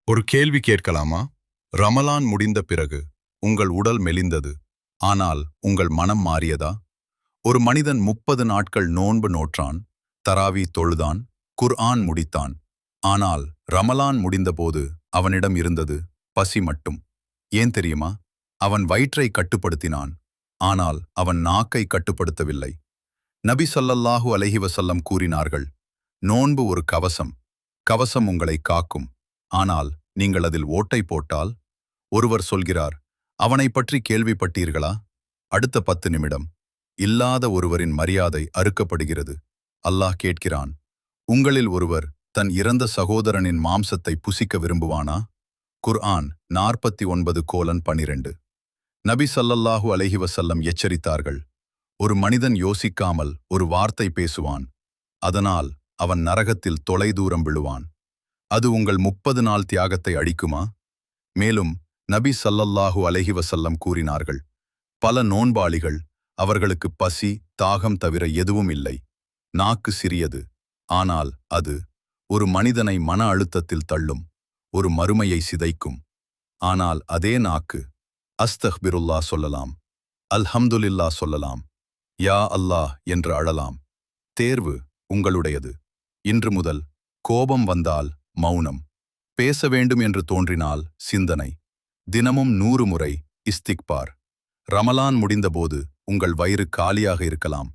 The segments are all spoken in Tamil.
ஒரு கேள்வி கேட்கலாமா? ரமலான் முடிந்த பிறகு உங்கள் உடல் மெலிந்தது, ஆனால் உங்கள் மனம் மாறியதா? ஒரு மனிதன் 30 நாட்கள் நோன்பு நோற்றான், தராவி தொழுதான், குர்ஆன் முடித்தான். ஆனால் ரமலான் முடிந்தபோது அவனிடம் இருந்தது பசி மட்டும். ஏன் தெரியுமா? அவன் வயிற்றை கட்டுப்படுத்தினான், ஆனால் அவன் நாக்கை கட்டுப்படுத்தவில்லை. நபி ஸல்லல்லாஹு அலைஹி வஸல்லம் கூறினார்கள், நோன்பு ஒரு கவசம். கவசம் உங்களை காக்கும். ஆனால் நீங்கள் அதில் ஓட்டை போட்டால்? ஒருவர் சொல்கிறார், அவனைப் பற்றி கேள்விப்பட்டீர்களா? அடுத்த 10 நிமிடம் இல்லாத ஒருவரின் மரியாதை அறுக்கப்படுகிறது. அல்லாஹ் கேட்கிறான், உங்களில் ஒருவர் தன் இறந்த சகோதரனின் மாம்சத்தை புசிக்க விரும்புவானா? குர்ஆன் 49:12. நபி ஸல்லல்லாஹு அலைஹி வஸல்லம் எச்சரித்தார்கள், ஒரு மனிதன் யோசிக்காமல் ஒரு வார்த்தை பேசுவான், அதனால் அவன் நரகத்தில் தொலைதூரம் விழுவான். அது உங்கள் 30 நாள் தியாகத்தை அழிக்குமா? மேலும் நபி ஸல்லல்லாஹு அலைஹி வஸல்லம் கூறினார்கள், பல நோன்பாளிகள், அவர்களுக்கு பசி, தாகம் தவிர எதுவும் இல்லை. நாக்கு சிறியது, ஆனால் அது ஒரு மனிதனை மன அழுத்தத்தில் தள்ளும், ஒரு மறுமையை சிதைக்கும். ஆனால் அதே நாக்கு அஸ்தக்பிருல்லாஹ் சொல்லலாம், அல்ஹம்துலில்லாஹ் சொல்லலாம், யா அல்லாஹ் என்று அழலாம். தேர்வு உங்களுடையது. இன்று முதல் கோபம் வந்தால் மௌனம், பேச வேண்டும் என்று தோன்றினால் சிந்தனை, தினமும் 100 முறை இஸ்திக்பார். ரமலான் முடிந்தபோது உங்கள் வயிறு காலியாக இருக்கலாம்,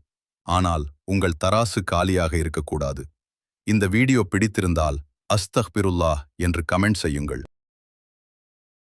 ஆனால் உங்கள் தராசு காலியாக இருக்கக்கூடாது. இந்த வீடியோ பிடித்திருந்தால் அஸ்தக்பிருல்லாஹ் என்று கமெண்ட் செய்யுங்கள்.